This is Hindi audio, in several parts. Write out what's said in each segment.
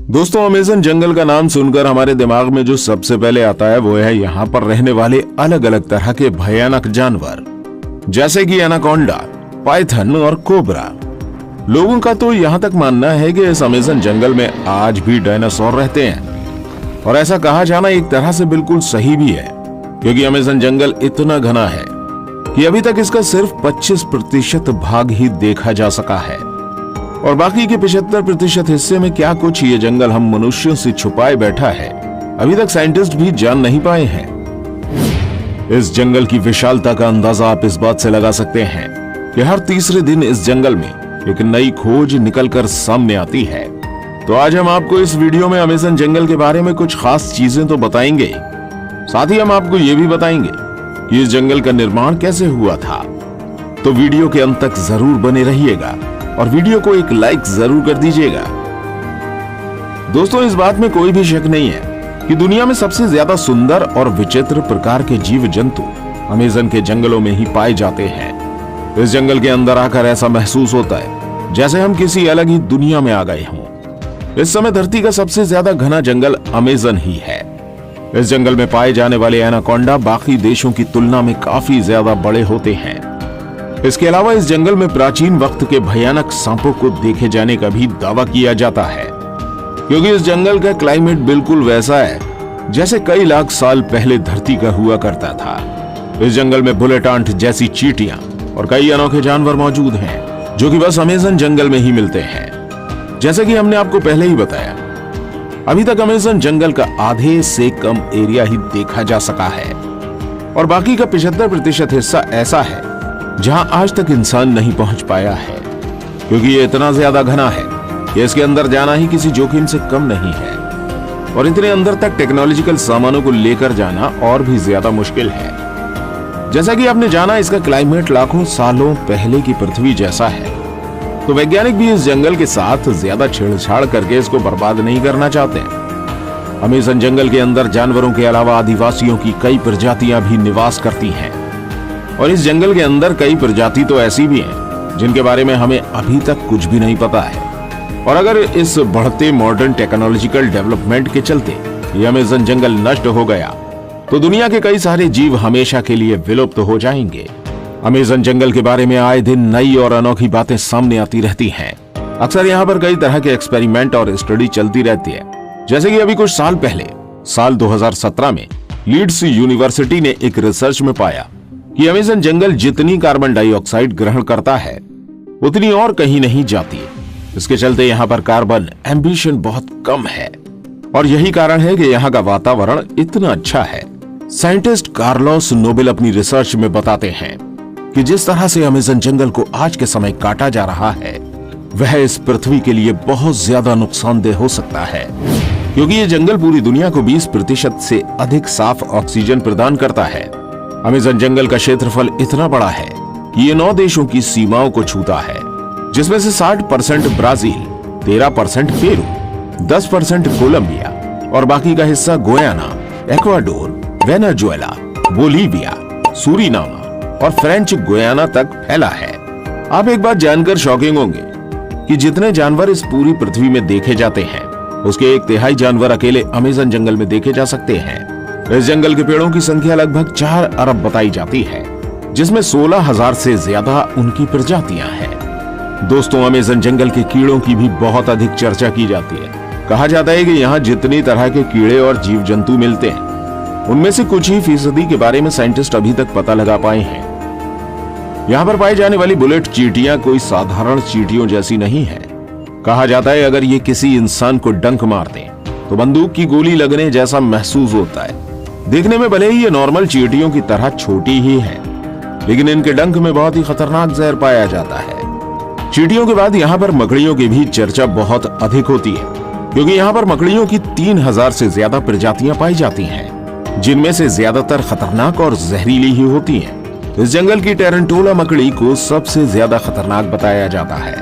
दोस्तों, अमेज़न जंगल का नाम सुनकर हमारे दिमाग में जो सबसे पहले आता है वो है यहाँ पर रहने वाले अलग अलग तरह के भयानक जानवर, जैसे कि एनाकोंडा, पाइथन और कोबरा। लोगों का तो यहाँ तक मानना है कि इस अमेज़न जंगल में आज भी डायनासोर रहते हैं, और ऐसा कहा जाना एक तरह से बिल्कुल सही भी है, क्योंकि अमेज़न जंगल इतना घना है कि अभी तक इसका सिर्फ 25% भाग ही देखा जा सका है, और बाकी के 75% हिस्से में क्या कुछ ये जंगल हम मनुष्यों से छुपाए बैठा है, अभी तक साइंटिस्ट भी जान नहीं पाए हैं। इस जंगल की विशालता का अंदाजा आप इस बात से लगा सकते हैं कि हर तीसरे दिन इस जंगल में एक नई खोज निकलकर सामने आती है। तो आज हम आपको इस वीडियो में अमेज़न जंगल के बारे में कुछ खास चीजें तो बताएंगे, साथ ही हम आपको ये भी बताएंगे कि इस जंगल का निर्माण कैसे हुआ था। तो वीडियो के अंत तक जरूर बने रहिएगा और वीडियो को एक लाइक जरूर कर दीजिएगा। दोस्तों, इस बात में कोई भी शक नहीं है कि दुनिया में सबसे ज्यादा सुंदर और विचित्र प्रकार के जीव जंतु अमेज़न के जंगलों में ही पाए जाते हैं। इस जंगल के अंदर आकर ऐसा महसूस होता है जैसे हम किसी अलग ही दुनिया में आ गए हों। इस समय धरती का सबसे ज्यादा घना जंगल अमेज़न ही है। इस जंगल में पाए जाने वाले एनाकोंडा बाकी देशों की तुलना में काफी ज्यादा बड़े होते हैं। इसके अलावा इस जंगल में प्राचीन वक्त के भयानक सांपों को देखे जाने का भी दावा किया जाता है, क्योंकि इस जंगल का क्लाइमेट बिल्कुल वैसा है जैसे कई लाख साल पहले धरती का हुआ करता था। इस जंगल में बुलेट आंट जैसी चींटियां और कई अनोखे जानवर मौजूद हैं, जो कि बस अमेज़न जंगल में ही मिलते हैं। जैसे कि हमने आपको पहले ही बताया, अभी तक अमेज़न जंगल का आधे से कम एरिया ही देखा जा सका है, और बाकी का 75% हिस्सा ऐसा है जहां आज तक इंसान नहीं पहुंच पाया है, क्योंकि ये इतना ज्यादा घना है कि इसके अंदर जाना ही किसी जोखिम से कम नहीं है, और इतने अंदर तक टेक्नोलॉजिकल सामानों को लेकर जाना और भी ज्यादा मुश्किल है। जैसा कि आपने जाना, इसका क्लाइमेट लाखों सालों पहले की पृथ्वी जैसा है, तो वैज्ञानिक भी इस जंगल के साथ ज्यादा छेड़छाड़ करके इसको बर्बाद नहीं करना चाहते। अमेज़न जंगल के अंदर जानवरों के अलावा आदिवासियों की कई प्रजातियां भी निवास करती हैं, और इस जंगल के अंदर कई प्रजाति तो ऐसी भी हैं जिनके बारे में हमें अभी तक कुछ भी नहीं पता है। और अगर इस बढ़ते मॉडर्न टेक्नोलॉजिकल डेवलपमेंट के चलते ये अमेज़न जंगल नष्ट हो गया तो दुनिया के कई सारे जीव हमेशा के लिए विलुप्त हो जाएंगे। अमेज़न जंगल के बारे में आए दिन नई और अनोखी बातें सामने आती रहती हैं। अक्सर यहाँ पर कई तरह के एक्सपेरिमेंट और स्टडी चलती रहती है। जैसे कि अभी कुछ साल पहले, साल 2017 में लीड्स यूनिवर्सिटी ने एक रिसर्च में पाया कि अमेज़न जंगल जितनी कार्बन डाइऑक्साइड ग्रहण करता है उतनी और कहीं नहीं जाती। इसके चलते यहाँ पर कार्बन एम्बिशन बहुत कम है, और यही कारण है कि यहाँ का वातावरण इतना अच्छा है। साइंटिस्ट कार्लोस नोबेल अपनी रिसर्च में बताते हैं कि जिस तरह से अमेज़न जंगल को आज के समय काटा जा रहा है, वह इस पृथ्वी के लिए बहुत ज्यादा नुकसानदेह हो सकता है, क्योंकि ये जंगल पूरी दुनिया को 20% से अधिक साफ ऑक्सीजन प्रदान करता है। अमेज़न जंगल का क्षेत्रफल इतना बड़ा है कि ये 9 देशों की सीमाओं को छूता है, जिसमें से 60% ब्राजील, 13% पेरू, 10% कोलंबिया और बाकी का हिस्सा गुयाना, इक्वाडोर, वेनेजुएला, बोलीविया, सूरीनामा और फ्रेंच गुयाना तक फैला है। आप एक बात जानकर शॉकिंग होंगे कि जितने जानवर इस पूरी पृथ्वी में देखे जाते हैं, उसके 1/3 जानवर अकेले अमेज़न जंगल में देखे जा सकते हैं। इस जंगल के पेड़ों की संख्या लगभग 4 अरब बताई जाती है, जिसमें 16,000 से ज्यादा उनकी प्रजातियां हैं। दोस्तों, अमेज़न जंगल के कीड़ों की भी बहुत अधिक चर्चा की जाती है। कहा जाता है कि यहाँ जितनी तरह के कीड़े और जीव जंतु मिलते हैं, उनमें से कुछ ही फीसदी के बारे में साइंटिस्ट अभी तक पता लगा पाए हैं। यहाँ पर पाई जाने वाली बुलेट चींटियां कोई साधारण चींटियों जैसी नहीं है। कहा जाता है अगर ये किसी इंसान को डंक मार दें तो बंदूक की गोली लगने जैसा महसूस होता है। देखने में भले ही ये नॉर्मल चींटियों की तरह छोटी ही है, लेकिन इनके डंक में बहुत ही खतरनाक जहर पाया जाता है। चींटियों के बाद यहाँ पर मकड़ियों की भी चर्चा बहुत अधिक होती है, क्योंकि यहाँ पर मकड़ियों की 3000 से ज्यादा प्रजातियां पाई जाती हैं, जिनमें से ज्यादातर खतरनाक और जहरीली ही होती हैं। इस जंगल की टेरेंटोला मकड़ी को सबसे ज्यादा खतरनाक बताया जाता है।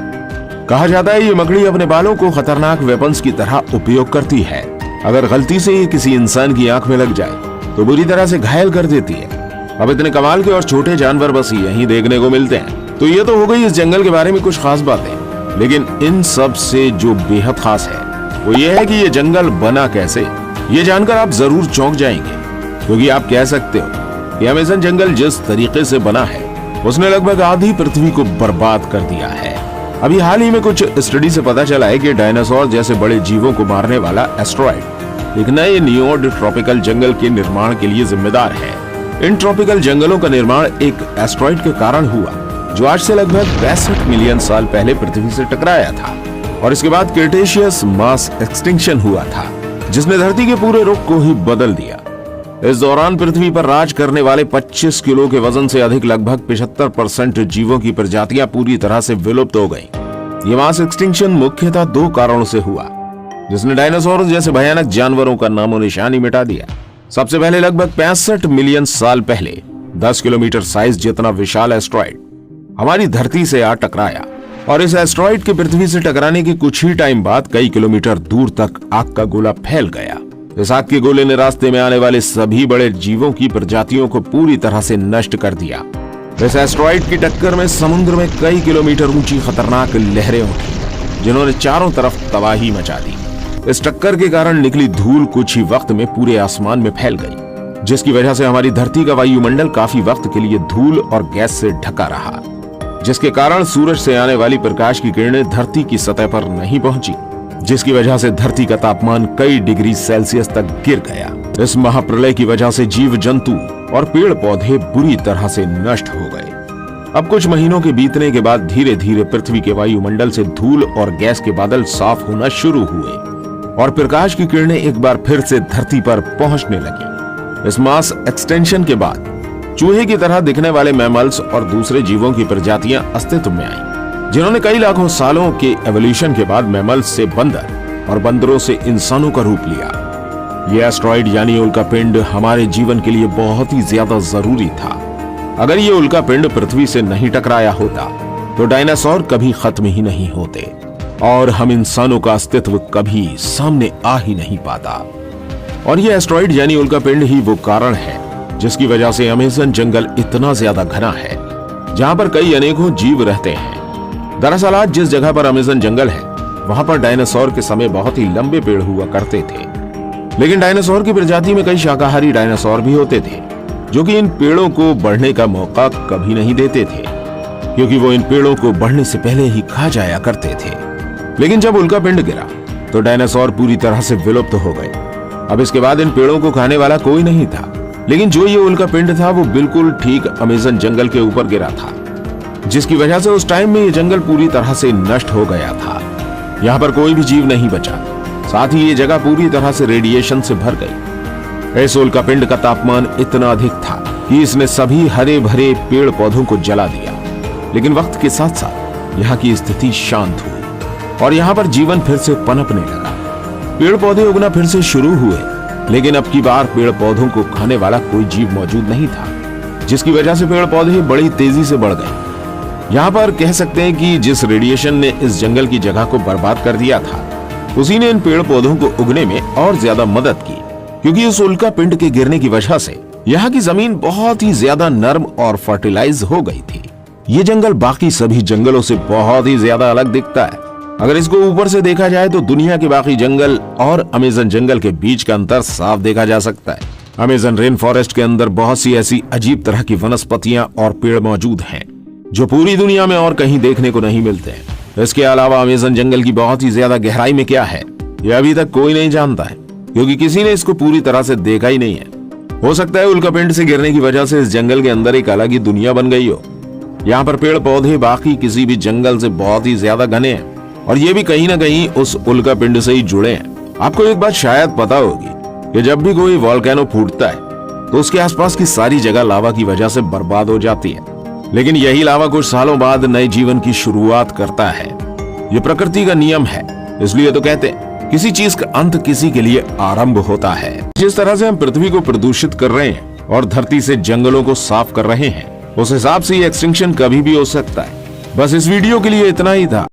कहा जाता है ये मकड़ी अपने बालों को खतरनाक वेपन्स की तरह उपयोग करती है। अगर गलती से ये किसी इंसान की आंख में लग जाए तो बुरी तरह से घायल कर देती है। अब इतने कमाल के और छोटे जानवर बस यहीं देखने को मिलते हैं। तो ये तो हो गई इस जंगल के बारे में कुछ खास बातें, लेकिन इन सब से जो बेहद खास है वो ये है कि ये जंगल बना कैसे। ये जानकर आप जरूर चौंक जाएंगे, क्योंकि आप कह सकते हो कि अमेज़न जंगल जिस तरीके से बना है उसने लगभग आधी पृथ्वी को बर्बाद कर दिया है। अभी हाल ही में कुछ स्टडी से पता चला है कि डायनासोर जैसे बड़े जीवों को मारने वाला एस्टेरॉयड एक नए नियोड ट्रॉपिकल जंगल के निर्माण के लिए जिम्मेदार है। इन ट्रॉपिकल जंगलों का निर्माण एक एस्टेरॉयड के कारण हुआ, जो आज से लगभग 65 मिलियन साल पहले पृथ्वी से टकराया था और इसके बाद क्रिटेशियस मास एक्सटिंक्शन हुआ था, जिसने धरती के पूरे रुख को ही बदल दिया। इस दौरान पृथ्वी पर राज करने वाले 25 किलो के वजन से अधिक लगभग 75% जीवों की प्रजातियां पूरी तरह से विलुप्त हो गईं। ये मास एक्सटिंक्शन मुख्यतः 2 कारणों से हुआ, जिसने डायनासोर जैसे भयानक जानवरों का नामो निशान ही मिटा दिया। सबसे पहले लगभग 65 मिलियन साल पहले 10 किलोमीटर साइज जितना विशाल एस्टेरॉयड हमारी धरती से आ टकराया और इस एस्टेरॉयड के पृथ्वी से टकराने के कुछ ही टाइम बाद कई किलोमीटर दूर तक आग का गोला फैल गया। इस आग के गोले ने रास्ते में आने वाले सभी बड़े जीवों की प्रजातियों को पूरी तरह से नष्ट कर दिया। इस एस्टेरॉयड की टक्कर में समुद्र में कई किलोमीटर ऊंची खतरनाक लहरें उठी, जिन्होंने चारों तरफ तबाही मचा दी। इस टक्कर के कारण निकली धूल कुछ ही वक्त में पूरे आसमान में फैल गई, जिसकी वजह से हमारी धरती का वायुमंडल काफी वक्त के लिए धूल और गैस से ढका रहा, जिसके कारण सूरज से आने वाली प्रकाश की किरणें धरती की सतह पर नहीं पहुंची, जिसकी वजह से धरती का तापमान कई डिग्री सेल्सियस तक गिर गया। इस महाप्रलय की वजह से जीव जंतु और पेड़ पौधे बुरी तरह से नष्ट हो गए। अब कुछ महीनों के बीतने के बाद धीरे धीरे पृथ्वी के वायुमंडल से धूल और गैस के बादल साफ होना शुरू हुए और प्रकाश की किरणें एक बार फिर से धरती पर पहुंचने लगी। इस मास एक्सटेंशन के बाद चूहे की तरह दिखने वाले मैमल्स और दूसरे जीवों की प्रजातियां अस्तित्व में आई, जिन्होंने कई लाखों सालों के एवोल्यूशन के बाद मैमल्स से बंदर और बंदरों से इंसानों का रूप लिया। यह एस्टेरॉयड यानी उल्कापिंड हमारे जीवन के लिए बहुत ही ज्यादा जरूरी था। अगर ये उल्कापिंड पृथ्वी से नहीं टकराया होता तो डायनासोर कभी खत्म ही नहीं होते और हम इंसानों का अस्तित्व कभी सामने आ ही नहीं पाता। और ये एस्टेरॉयड यानी उल्कापिंड ही वो कारण है जिसकी वजह से अमेज़न जंगल इतना ज्यादा घना है, जहां पर कई अनेकों जीव रहते हैं। दरअसल आज जिस जगह पर अमेज़न जंगल है वहां पर डायनासोर के समय बहुत ही लंबे पेड़ हुआ करते थे, लेकिन डायनासोर की प्रजाति में कई शाकाहारी डायनासोर भी होते थे जो कि इन पेड़ों को बढ़ने का मौका कभी नहीं देते थे, क्योंकि वो इन पेड़ों को बढ़ने से पहले ही खा जाया करते थे। लेकिन जब उल्कापिंड गिरा तो डायनासोर पूरी तरह से विलुप्त हो गए। अब इसके बाद इन पेड़ों को खाने वाला कोई नहीं था, लेकिन जो ये उल्कापिंड था वो बिल्कुल ठीक अमेज़न जंगल के ऊपर गिरा था, जिसकी वजह से उस टाइम में ये जंगल पूरी तरह से नष्ट हो गया था। यहाँ पर कोई भी जीव नहीं बचा, साथ ही ये जगह पूरी तरह से रेडिएशन से भर गई। इस उल्कापिंड का तापमान इतना अधिक था कि इसने सभी हरे भरे पेड़ पौधों को जला दिया, लेकिन वक्त के साथ साथ यहाँ की स्थिति शांत हुई और यहाँ पर जीवन फिर से पनपने लगा। पेड़ पौधे उगना फिर से शुरू हुए, लेकिन अब की बार पेड़ पौधों को खाने वाला कोई जीव मौजूद नहीं था, जिसकी वजह से पेड़ पौधे बड़ी तेजी से बढ़ गए। यहाँ पर कह सकते हैं कि जिस रेडिएशन ने इस जंगल की जगह को बर्बाद कर दिया था, उसी ने इन पेड़ पौधों को उगने में और ज्यादा मदद की, क्योंकि उस उल्कापिंड के गिरने की वजह से यहाँ की जमीन बहुत ही ज्यादा नर्म और फर्टिलाइज हो गई थी। ये जंगल बाकी सभी जंगलों से बहुत ही ज्यादा अलग दिखता है। अगर इसको ऊपर से देखा जाए तो दुनिया के बाकी जंगल और अमेज़न जंगल के बीच का अंतर साफ देखा जा सकता है। अमेज़न रेन फॉरेस्ट के अंदर बहुत सी ऐसी अजीब तरह की वनस्पतियां और पेड़ मौजूद हैं जो पूरी दुनिया में और कहीं देखने को नहीं मिलते हैं। इसके अलावा अमेज़न जंगल की बहुत ही ज्यादा गहराई में क्या है यह अभी तक कोई नहीं जानता है, क्योंकि किसी ने इसको पूरी तरह से देखा ही नहीं है। हो सकता है उल्कापिंड से गिरने की वजह से इस जंगल के अंदर एक अलग ही दुनिया बन गई हो। यहाँ पर पेड़ पौधे बाकी किसी भी जंगल से बहुत ही ज्यादा घने हैं और ये भी कहीं ना कहीं उस उल्कापिंड से ही जुड़े हैं। आपको एक बात शायद पता होगी कि जब भी कोई वोल्केनो फूटता है तो उसके आसपास की सारी जगह लावा की वजह से बर्बाद हो जाती है, लेकिन यही लावा कुछ सालों बाद नए जीवन की शुरुआत करता है। ये प्रकृति का नियम है, इसलिए तो कहते हैं किसी चीज का अंत किसी के लिए आरंभ होता है। जिस तरह से हम पृथ्वी को प्रदूषित कर रहे हैं और धरती से जंगलों को साफ कर रहे हैं, उस हिसाब से ये एक्सटिंक्शन कभी भी हो सकता है। बस इस वीडियो के लिए इतना ही था।